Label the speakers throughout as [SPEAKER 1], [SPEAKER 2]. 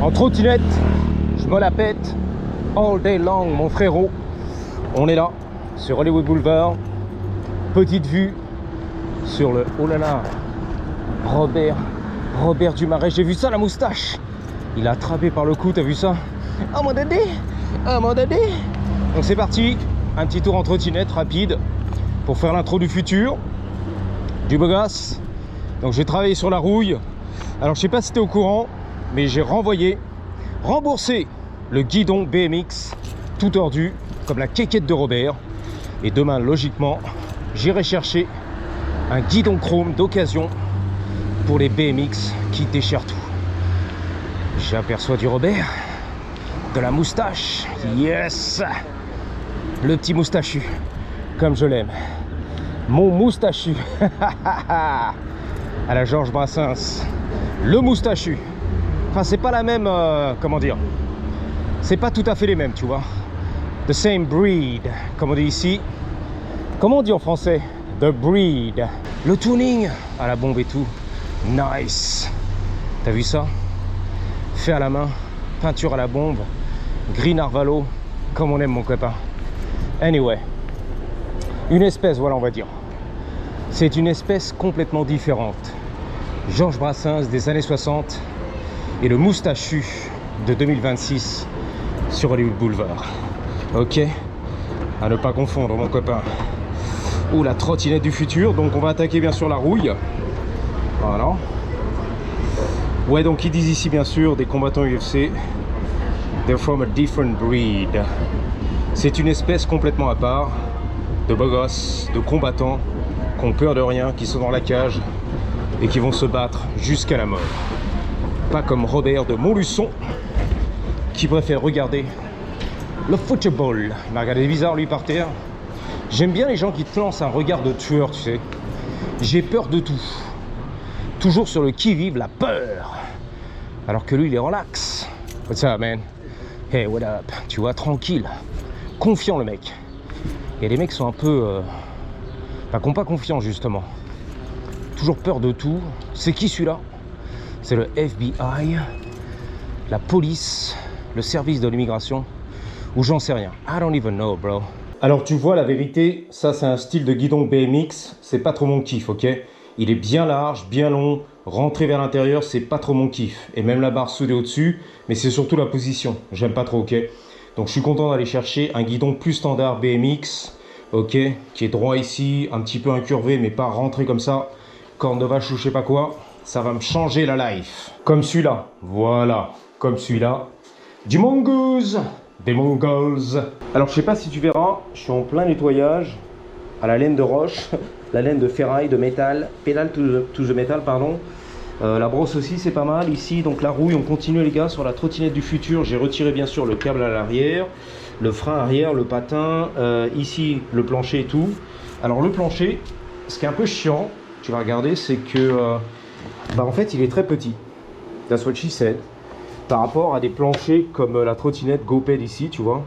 [SPEAKER 1] En trottinette, je me la pète all day long, mon frérot. On est là, sur Hollywood Boulevard. Petite vue sur le... Oh là là, Robert Dumaret. J'ai vu ça, la moustache. Il a attrapé par le cou, t'as vu ça? Oh mon dadé, oh mon dadé. Donc c'est parti, un petit tour en trottinette rapide pour faire l'intro du futur, du beau gosse. Donc j'ai travaillé sur la rouille. Alors je sais pas si t'es au courant, mais j'ai remboursé le guidon BMX tout tordu comme la quéquette de Robert. Et demain, logiquement, j'irai chercher un guidon chrome d'occasion pour les BMX qui déchirent tout. J'aperçois du Robert, de la moustache, yes, le petit moustachu, comme je l'aime, mon moustachu, à la Georges Brassens, le moustachu. Enfin, c'est pas la même, comment dire, c'est pas tout à fait les mêmes, tu vois. The same breed, comme on dit ici. Comment on dit en français? The breed. Le tuning à la bombe et tout, nice. T'as vu ça? Fait à la main, peinture à la bombe, green Arvalo, comme on aime mon copain. Anyway, une espèce, voilà, on va dire. C'est une espèce complètement différente. Georges Brassens des années 60 et le moustachu de 2026 sur Hollywood Boulevard. Ok, à ne pas confondre, mon copain. Ou la trottinette du futur. Donc on va attaquer bien sûr la rouille. Voilà. Ouais, donc ils disent ici bien sûr des combattants UFC. They're from a different breed. C'est une espèce complètement à part de beaux gosses, de combattants qui ont peur de rien, qui sont dans la cage et qui vont se battre jusqu'à la mort. Pas comme Robert de Montluçon qui préfère regarder le football. Il m'a regardé bizarre lui par terre. J'aime bien les gens qui te lancent un regard de tueur, tu sais. J'ai peur de tout. Toujours sur le qui-vive, la peur. Alors que lui, il est relax. What's up, man? Hey, what up? Tu vois, tranquille. Confiant, le mec. Il y a des mecs qui sont un peu... qui n'ont pas confiance, justement. Toujours peur de tout. C'est qui, celui-là? C'est le FBI, la police, le service de l'immigration, ou j'en sais rien. I don't even know, bro. Alors, tu vois, la vérité, ça, c'est un style de guidon BMX. C'est pas trop mon kiff, ok? Il est bien large, bien long. Rentrer vers l'intérieur, c'est pas trop mon kiff. Et même la barre soudée au-dessus, mais c'est surtout la position. J'aime pas trop, ok? Donc, je suis content d'aller chercher un guidon plus standard BMX, ok? Qui est droit ici, un petit peu incurvé, mais pas rentré comme ça. Corne de vache ou je sais pas quoi. Ça va me changer la life. Comme celui-là. Voilà. Comme celui-là. Du mongoose. Des mongols. Alors, je sais pas si tu verras, je suis en plein nettoyage à la laine de roche. La laine de ferraille, de métal, pédale to the metal, pardon. La brosse aussi, c'est pas mal. Ici, donc la rouille, on continue les gars sur la trottinette du futur. J'ai retiré bien sûr le câble à l'arrière, le frein arrière, le patin, ici le plancher et tout. Alors le plancher, ce qui est un peu chiant, tu vas regarder, c'est que en fait il est très petit. That's what she said. Par rapport à des planchers comme la trottinette GoPed ici, tu vois.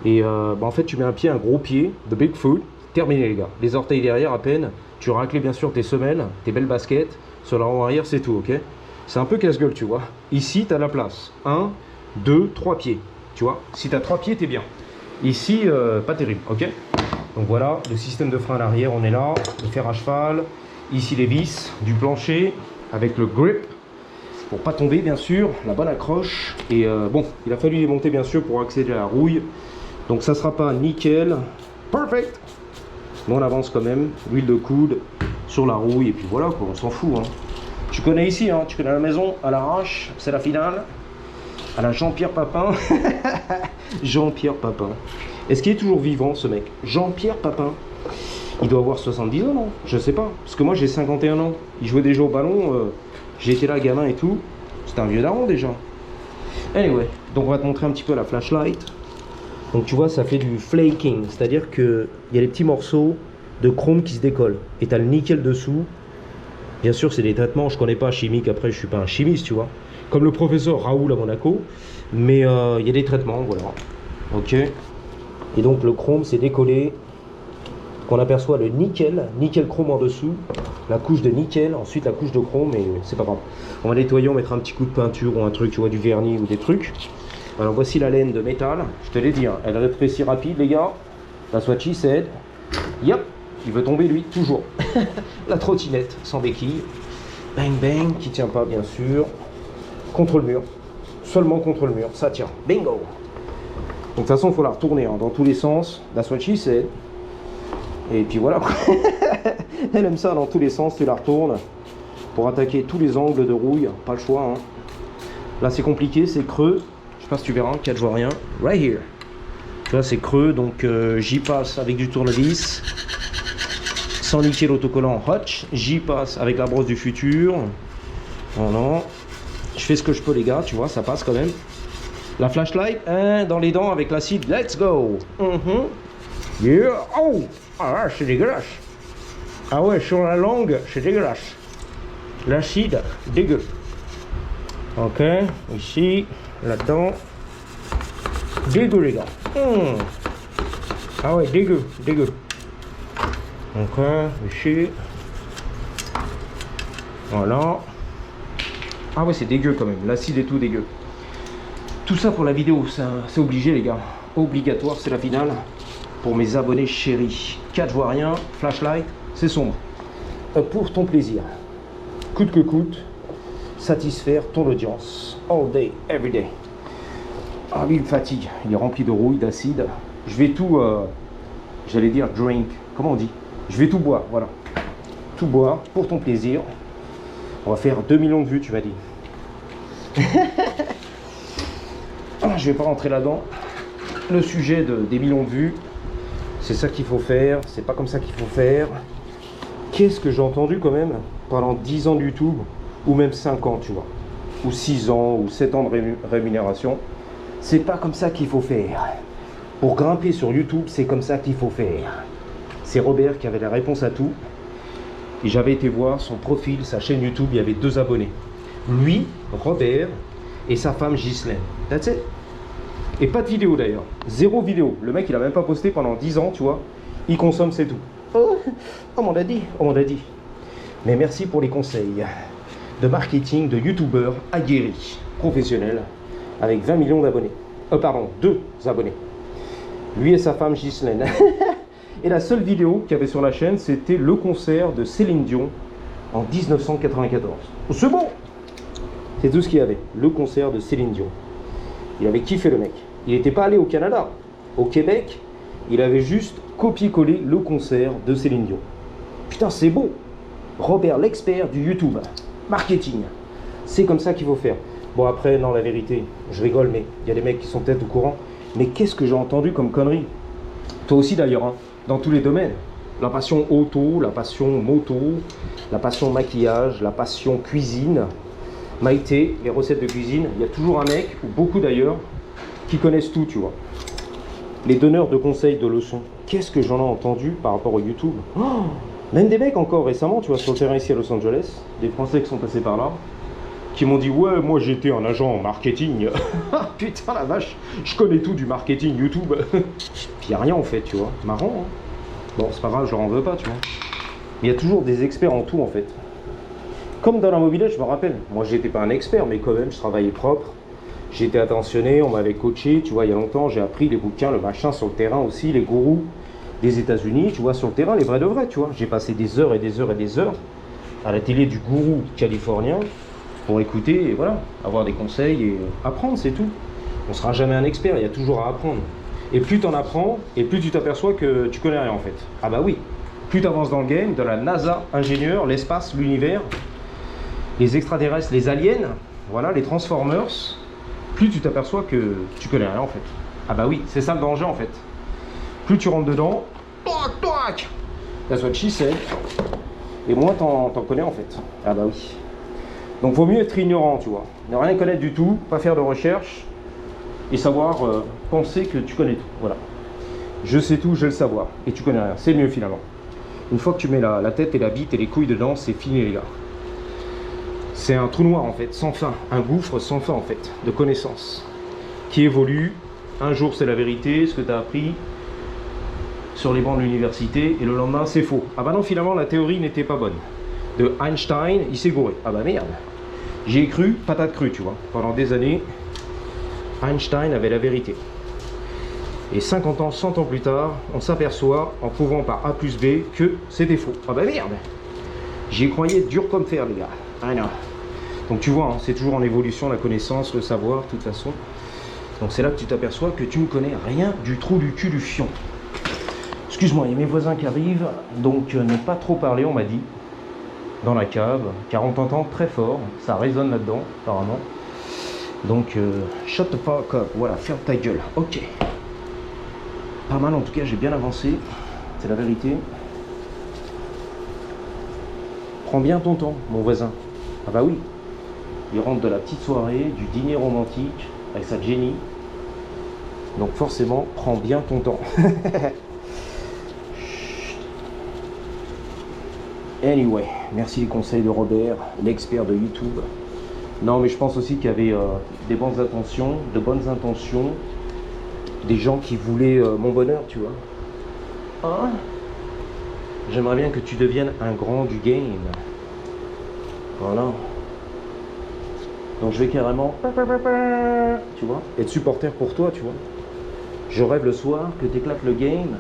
[SPEAKER 1] Et en fait tu mets un pied, un gros pied de Bigfoot. Terminé les gars, les orteils derrière à peine, tu racles bien sûr tes semelles, tes belles baskets, sur la roue arrière c'est tout, ok? C'est un peu casse-gueule tu vois. Ici tu as la place, 1, 2, 3 pieds, tu vois? Si tu as 3 pieds t'es bien. Ici pas terrible, ok? Donc voilà, le système de frein à l'arrière on est là, le fer à cheval, ici les vis du plancher avec le grip, pour pas tomber bien sûr, la bonne accroche. Et bon, il a fallu les monter bien sûr pour accéder à la rouille, donc ça sera pas nickel, perfect. Mais on avance quand même, l'huile de coude sur la rouille et puis voilà quoi, on s'en fout hein. Tu connais ici, hein, tu connais la maison à l'arrache, c'est la finale. À la Jean-Pierre Papin. Jean-Pierre Papin. Est-ce qu'il est toujours vivant ce mec? Jean-Pierre Papin. Il doit avoir 70 ans, non? Je sais pas, parce que moi j'ai 51 ans. Il jouait déjà au ballon, j'étais là gamin et tout. C'était un vieux daron déjà. Anyway, donc on va te montrer un petit peu la flashlight. Donc tu vois, ça fait du flaking, c'est-à-dire qu'il y a les petits morceaux de chrome qui se décollent. Et tu as le nickel dessous. Bien sûr, c'est des traitements, je connais pas chimique, après je suis pas un chimiste, tu vois. Comme le professeur Raoul à Monaco. Mais il y a des traitements, voilà. Ok. Et donc le chrome s'est décollé. qu'on aperçoit le nickel, nickel chrome en dessous, la couche de nickel, ensuite la couche de chrome, mais c'est pas grave. On va nettoyer, on mettra un petit coup de peinture ou un truc, tu vois, du vernis ou des trucs. Alors voici la laine de métal, je te l'ai dit, hein, elle rétrécit rapide les gars. That's what she said. Yep, il veut tomber lui, toujours. La trottinette sans béquille. Bang bang, qui tient pas bien sûr. Contre le mur, seulement contre le mur, ça tient. Bingo. Donc de toute façon il faut la retourner hein, dans tous les sens. That's what she said. Et puis voilà. Elle aime ça dans tous les sens, tu la retournes. Pour attaquer tous les angles de rouille, pas le choix. Hein. Là c'est compliqué, c'est creux. Je sais pas si tu verras, 4 je vois rien. Right here. Tu vois c'est creux, donc j'y passe avec du tournevis. Sans nickel autocollant Hotch, j'y passe avec la brosse du futur. Voilà. Je fais ce que je peux les gars, tu vois, ça passe quand même. La flashlight, hein, dans les dents avec l'acide, let's go. Yeah. Oh, ah c'est dégueulasse. Ah ouais, sur la langue, c'est dégueulasse. L'acide, dégueu. Ok, ici, là-dedans. Dégueu les gars. Ah ouais, dégueu, dégueu. Ok, ici. Voilà. Ah ouais, c'est dégueu quand même. L'acide est tout dégueu. Tout ça pour la vidéo, c'est obligé les gars. Obligatoire, c'est la finale. Pour mes abonnés chéris. 4 je vois rien. Flashlight, c'est sombre. Pour ton plaisir. Coûte que coûte. Satisfaire ton audience. All day, every day. Ah oui, il me fatigue. Il est rempli de rouille, d'acide. Je vais tout... j'allais dire drink. Comment on dit? Je vais tout boire, voilà. Tout boire pour ton plaisir. On va faire 2 millions de vues, tu m'as dit. Je vais pas rentrer là-dedans. Le sujet des millions de vues, c'est ça qu'il faut faire. C'est pas comme ça qu'il faut faire. Qu'est-ce que j'ai entendu quand même pendant 10 ans de YouTube, ou même 5 ans, tu vois. Ou 6 ans, ou 7 ans de rémunération. C'est pas comme ça qu'il faut faire. Pour grimper sur YouTube, c'est comme ça qu'il faut faire. C'est Robert qui avait la réponse à tout. Et j'avais été voir son profil, sa chaîne YouTube, il y avait 2 abonnés. Lui, Robert, et sa femme Ghislaine. That's it. Et pas de vidéo d'ailleurs. 0 vidéo. Le mec, il a même pas posté pendant 10 ans, tu vois. Il consomme, c'est tout. Oh, on m'en a dit, on m'en a dit. Mais merci pour les conseils de marketing de youtubeurs aguerris, professionnels, avec 20 millions d'abonnés. Pardon, 2 abonnés. Lui et sa femme Ghislaine. Et la seule vidéo qu'il y avait sur la chaîne, c'était le concert de Céline Dion en 1994. C'est bon! C'est tout ce qu'il y avait, le concert de Céline Dion. Il avait kiffé le mec. Il n'était pas allé au Canada. Au Québec, il avait juste copié-collé le concert de Céline Dion. Putain, c'est beau! Robert, l'expert du YouTube. Marketing. C'est comme ça qu'il faut faire. Bon, après, non, la vérité, je rigole, mais il y a des mecs qui sont peut-être au courant. Mais qu'est-ce que j'ai entendu comme conneries? Toi aussi d'ailleurs, hein. Dans tous les domaines. La passion auto, la passion moto, la passion maquillage, la passion cuisine. Maïté, les recettes de cuisine. Il y a toujours un mec, ou beaucoup d'ailleurs, qui connaissent tout, tu vois. Les donneurs de conseils, de leçons. Qu'est-ce que j'en ai entendu par rapport au YouTube? Même des mecs encore récemment, tu vois, sur le terrain ici à Los Angeles, des Français qui sont passés par là, qui m'ont dit ouais, moi j'étais un agent en marketing. Putain la vache, je connais tout du marketing YouTube. Puis y a rien en fait, tu vois. Marrant, hein. Bon, c'est pas grave, je leur en veux pas, tu vois. Il y a toujours des experts en tout en fait. Comme dans la mobilette, je me rappelle. Moi j'étais pas un expert, mais quand même, je travaillais propre. J'étais attentionné, on m'avait coaché, tu vois, il y a longtemps, j'ai appris les bouquins, le machin sur le terrain aussi, les gourous des États-Unis, tu vois, sur le terrain, les vrais de vrais, tu vois. J'ai passé des heures et des heures et des heures à la télé du gourou californien pour écouter et voilà, avoir des conseils et apprendre, c'est tout. On sera jamais un expert, il y a toujours à apprendre. Et plus tu en apprends, et plus tu t'aperçois que tu connais rien en fait. Ah bah oui, plus tu avances dans le game, de la NASA, ingénieur, l'espace, l'univers, les extraterrestres, les aliens, voilà, les Transformers, plus tu t'aperçois que tu connais rien en fait. Ah bah oui, c'est ça le danger en fait. Plus tu rentres dedans, toc toc, that's what she said, et moins t'en connais en fait. Ah bah oui. Donc vaut mieux être ignorant, tu vois. Ne rien connaître du tout, pas faire de recherche, et savoir penser que tu connais tout. Voilà. Je sais tout, j'ai le savoir, et tu connais rien. C'est mieux finalement. Une fois que tu mets la tête et la bite et les couilles dedans, c'est fini les gars. C'est un trou noir en fait, sans fin. Un gouffre sans fin en fait, de connaissances. Qui évolue. Un jour c'est la vérité, ce que tu as appris. sur les bancs de l'université et le lendemain c'est faux. Ah bah non, finalement la théorie n'était pas bonne. De Einstein, il s'est gouré. Ah bah merde. J'y ai cru, patate crue, tu vois. Pendant des années, Einstein avait la vérité. Et 50 ans, 100 ans plus tard, on s'aperçoit, en prouvant par A plus B, que c'était faux. Ah bah merde. J'y croyais dur comme fer, les gars. Ah non. Donc tu vois, hein, c'est toujours en évolution la connaissance, le savoir, de toute façon. Donc c'est là que tu t'aperçois que tu ne connais rien du trou du cul du fion. Excuse-moi, il y a mes voisins qui arrivent, donc ne pas trop parler, on m'a dit, dans la cave, car on t'entend très fort, ça résonne là-dedans, apparemment. Donc, shut the fuck up, voilà, ferme ta gueule, ok. Pas mal en tout cas, j'ai bien avancé, c'est la vérité. Prends bien ton temps, mon voisin. Ah bah oui, il rentre de la petite soirée, du dîner romantique, avec sa Jenny. Donc forcément, prends bien ton temps. Anyway, merci les conseils de Robert, l'expert de YouTube. Non, mais je pense aussi qu'il y avait des bonnes intentions, des gens qui voulaient mon bonheur, tu vois. Hein? J'aimerais bien que tu deviennes un grand du game. Voilà. Donc je vais carrément, tu vois, être supporter pour toi, tu vois. Je rêve le soir que tu éclates le game,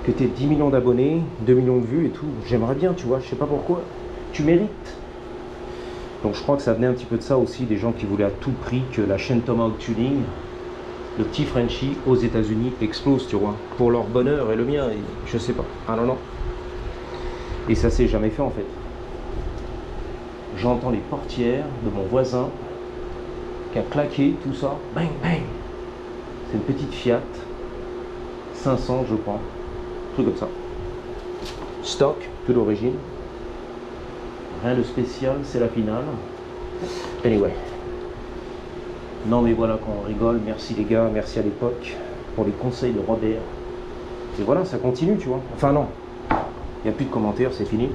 [SPEAKER 1] que tu aies 10 millions d'abonnés, 2 millions de vues et tout. J'aimerais bien, tu vois, je sais pas pourquoi. Tu mérites. Donc je crois que ça venait un petit peu de ça aussi, des gens qui voulaient à tout prix que la chaîne Tomahawk Tuning, le petit Frenchie aux États-Unis explose, tu vois, pour leur bonheur et le mien, et je sais pas. Ah non, non. Et ça s'est jamais fait en fait. J'entends les portières de mon voisin qui a claqué tout ça, bang bang. C'est une petite Fiat 500, je crois, truc comme ça. Stock, tout d'origine. Rien de spécial, c'est la finale. Anyway. Non mais voilà, quand on rigole, merci les gars, merci à l'époque pour les conseils de Robert. Et voilà, ça continue, tu vois. Enfin non, il n'y a plus de commentaires, c'est fini.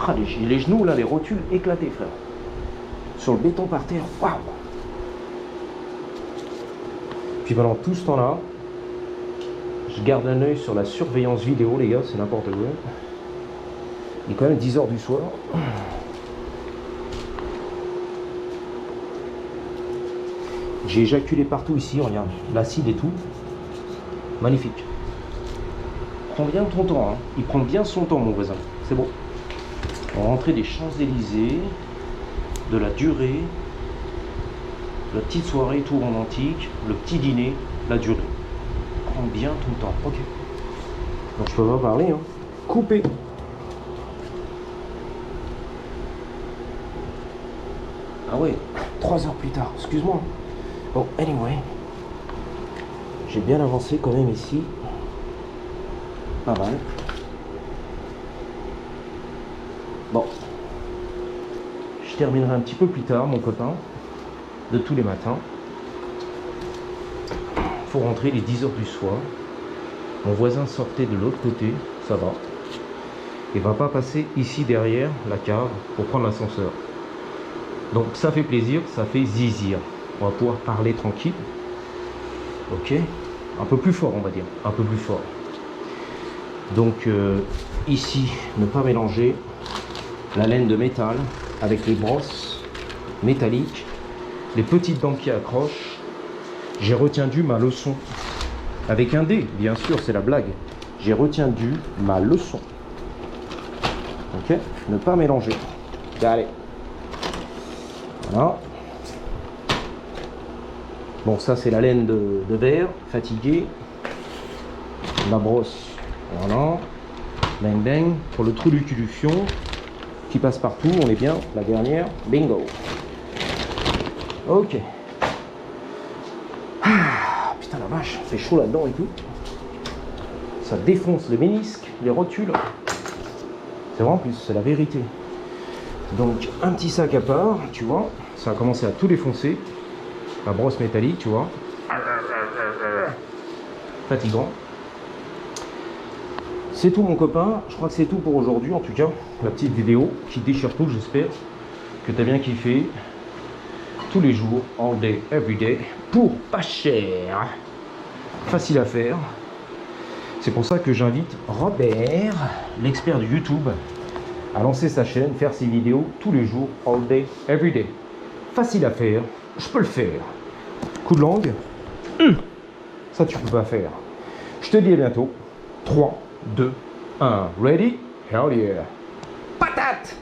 [SPEAKER 1] Ah, les genoux là, les rotules éclatés, frère. Sur le béton par terre, waouh. Puis pendant tout ce temps-là, je garde un œil sur la surveillance vidéo, les gars, c'est n'importe quoi. Il est quand même 10 h du soir. J'ai éjaculé partout ici, regarde, l'acide et tout. Magnifique. Prends bien ton temps, hein. Il prend bien son temps, mon voisin. C'est bon. On va rentrer des Champs-Élysées, de la durée, la petite soirée tout romantique, le petit dîner, la durée. Prends bien ton temps, ok. Donc je peux pas parler, hein. Coupé. Ah ouais, 3 heures plus tard, excuse-moi. Bon, anyway, j'ai bien avancé quand même ici. Pas mal. Bon, je terminerai un petit peu plus tard, mon copain, de tous les matins. Faut rentrer les 10 h du soir. Mon voisin sortait de l'autre côté, ça va. Il va pas passer ici derrière la cave pour prendre l'ascenseur. Donc ça fait plaisir, ça fait zizir. On va pouvoir parler tranquille. Ok, un peu plus fort, on va dire, un peu plus fort. Donc ici, ne pas mélanger la laine de métal avec les brosses métalliques, les petites dents qui accrochent. J'ai retenu ma leçon avec un dé, bien sûr, c'est la blague. J'ai retenu ma leçon. Ok, ne pas mélanger. Allez. Voilà. Bon, ça c'est la laine de verre, fatigué. La brosse, voilà. Bang bang, pour le trou du cul du fion, qui passe partout, on est bien, la dernière, bingo. Ok. Ah, putain la vache, c'est chaud là-dedans et tout. Ça défonce les ménisques, les rotules. C'est vrai en plus, c'est la vérité. Donc un petit sac à part, tu vois, ça a commencé à tout défoncer. La brosse métallique, tu vois. Fatigant. C'est tout mon copain, je crois que c'est tout pour aujourd'hui en tout cas. La petite vidéo qui déchire tout, j'espère que tu as bien kiffé. Tous les jours, all day, every day, pour pas cher. Facile à faire. C'est pour ça que j'invite Robert, l'expert de YouTube, à lancer sa chaîne, faire ses vidéos tous les jours, all day, every day. Facile à faire, je peux le faire. Coup de langue, ça tu peux pas faire. Je te dis à bientôt. 3, 2, 1, ready? Hell yeah! Patate!